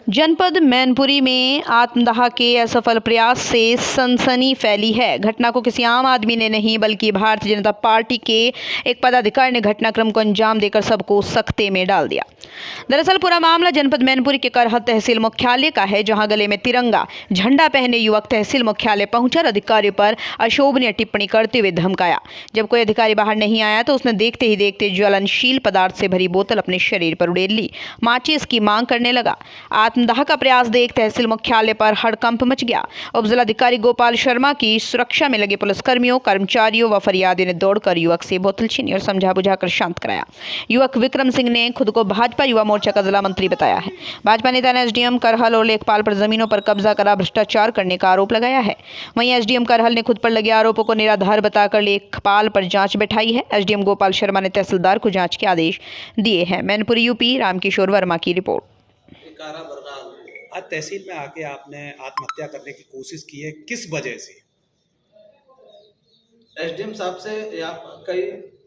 जनपद मैनपुरी में आत्मदाह के असफल प्रयास से सनसनी फैली है। घटना को किसी आम आदमी ने नहीं बल्कि भारतीय जनता पार्टी के एक पदाधिकारी ने घटनाक्रम को अंजाम देकर सबको सकते में डाल दिया। दरअसल पूरा मामला जनपद मैनपुरी के करहल तहसील मुख्यालय का है, जहां गले में तिरंगा झंडा पहने युवक तहसील मुख्यालय पहुंचा और अधिकारियों पर अशोभनीय टिप्पणी करते हुए धमकाया। जब कोई अधिकारी बाहर नहीं आया तो उसने देखते ही देखते ज्वलनशील पदार्थ से भरी बोतल अपने शरीर पर उड़ेल ली। माचिस की मांग करने लगा। आत्मदाह का प्रयास देख तहसील मुख्यालय पर हड़कंप मच गया। उप जिलाधिकारी गोपाल शर्मा की सुरक्षा में लगे पुलिसकर्मियों, कर्मचारियों व फरियादियों ने दौड़कर युवक से बोतल छीनी और समझा बुझाकर शांत कराया। युवक विक्रम सिंह ने खुद को भाजपा युवा मोर्चा का जिला मंत्री बताया है। भाजपा नेता ने एसडीएम करहल और लेखपाल पर जमीनों पर कब्जा करा भ्रष्टाचार करने का आरोप लगाया है। वहीं एसडीएम करहल ने खुद पर लगे आरोपों को निराधार बताकर लेखपाल पर जांच बैठाई है। एसडीएम गोपाल शर्मा ने तहसीलदार को जांच के आदेश दिए हैं। मैनपुरी यूपी, रामकिशोर वर्मा की रिपोर्ट। आज तहसील में आके आपने आत्महत्या करने की कोशिश की है, किस वजह से? एसडीएम साहब से यहाँ कई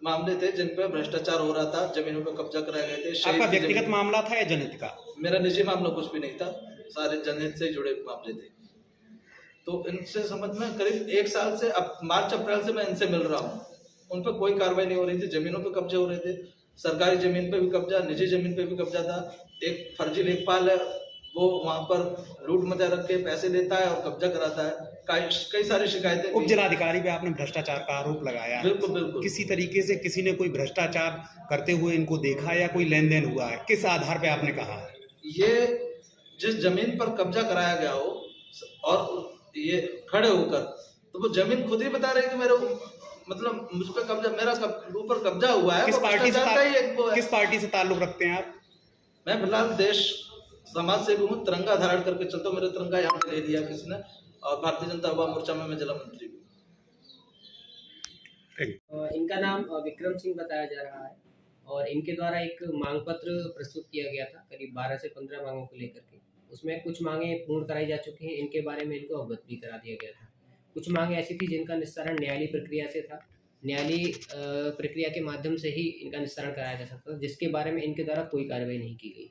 मामले थे जिन पर भ्रष्टाचार हो रहा था, जमीनों पर कब्जा कराए गए थे। आपका व्यक्तिगत मामला था या जनहित का? मेरा निजी मामला कुछ भी नहीं था, सारे जनहित से जुड़े मामले थे। तो इनसे समझ में करीब 1 साल से, अब मार्च अप्रैल से मैं इनसे मिल रहा हूँ। उन पर कोई कार्रवाई नहीं हो रही थी। जमीनों पर कब्जे हो रहे थे, सरकारी जमीन पे भी कब्जा, निजी जमीन पे भी कब्जा था। एक फर्जी लेखपाल है, वो वहां पर लूट मचा रख के पैसे लेता है और कब्जा कराता है। कई सारी शिकायतें। उप जिलाधिकारी पे आपने भ्रष्टाचार का आरोप लगाया। बिल्कुल बिल्कुल। किसी तरीके से किसी ने कोई भ्रष्टाचार करते हुए इनको देखा या कोई लेन देन हुआ है? किस आधार पे आपने कहा है? ये जिस जमीन पर कब्जा कराया गया हो और ये खड़े होकर, तो वो जमीन खुद ही बता रहे कि मेरे मतलब मुझ पर कब्जा, मेरा ऊपर कब्जा हुआ है। किस पार्टी से ताल्लुक रखते हैं आप? मैं फिलहाल देश समाज सेवी हूँ, तिरंगा धारण करके चलता हूँ। मेरा तिरंगा यहाँ पे ले दिया किसने, और भारतीय जनता युवा मोर्चा में मैं जिला मंत्री हूँ। इनका नाम विक्रम सिंह बताया जा रहा है और इनके द्वारा एक मांग पत्र प्रस्तुत किया गया था, करीब 12 से 15 मांगों को लेकर के। उसमें कुछ मांगे पूर्ण कराई जा चुकी हैं, इनके बारे में इनको अवगत भी करा दिया गया था। कुछ मांगे ऐसी थी जिनका निस्तारण न्यायालयी प्रक्रिया से था। न्यायालयी प्रक्रिया के माध्यम से ही इनका निस्तारण कराया जा सकता था, जिसके बारे में इनके द्वारा कोई कार्रवाई नहीं की गई।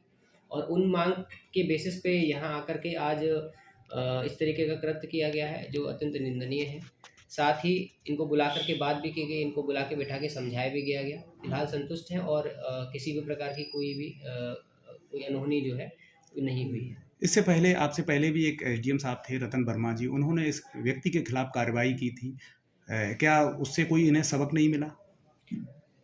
और उन मांग के बेसिस पे यहाँ आकर के आज इस तरीके का कृत्य किया गया है, जो अत्यंत निंदनीय है। साथ ही इनको बुला कर के बात भी की गई, इनको बुला के बैठा के समझाया भी गया। फिलहाल संतुष्ट हैं और किसी भी प्रकार की कोई अनहोनी जो है नहीं हुई है। इससे पहले, आपसे पहले भी एक एसडीएम साहब थे रतन वर्मा जी, उन्होंने इस व्यक्ति के खिलाफ कार्रवाई की थी। क्या उससे कोई इन्हें सबक नहीं मिला?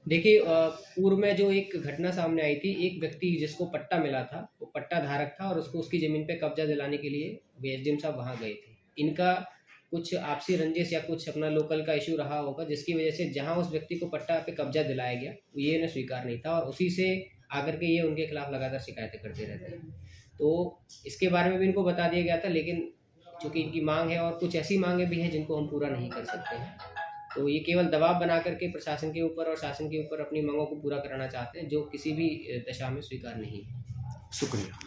देखिए, पूर्व में जो एक घटना सामने आई थी, एक व्यक्ति जिसको पट्टा मिला था, वो पट्टा धारक था और उसको उसकी ज़मीन पे कब्जा दिलाने के लिए एसडीएम साहब वहाँ गए थे। इनका कुछ आपसी रंजिश या कुछ अपना लोकल का इशू रहा होगा, जिसकी वजह से जहाँ उस व्यक्ति को पट्टा पे कब्जा दिलाया गया, ये इन्हें स्वीकार नहीं था और उसी से आकर के ये उनके खिलाफ लगातार शिकायतें करते रहते हैं। तो इसके बारे में भी इनको बता दिया गया था, लेकिन चूँकि इनकी मांग है और कुछ ऐसी मांगें भी हैं जिनको हम पूरा नहीं कर सकते हैं, तो ये केवल दबाव बना करके प्रशासन के ऊपर और शासन के ऊपर अपनी मांगों को पूरा कराना चाहते हैं, जो किसी भी दशा में स्वीकार नहीं है। शुक्रिया।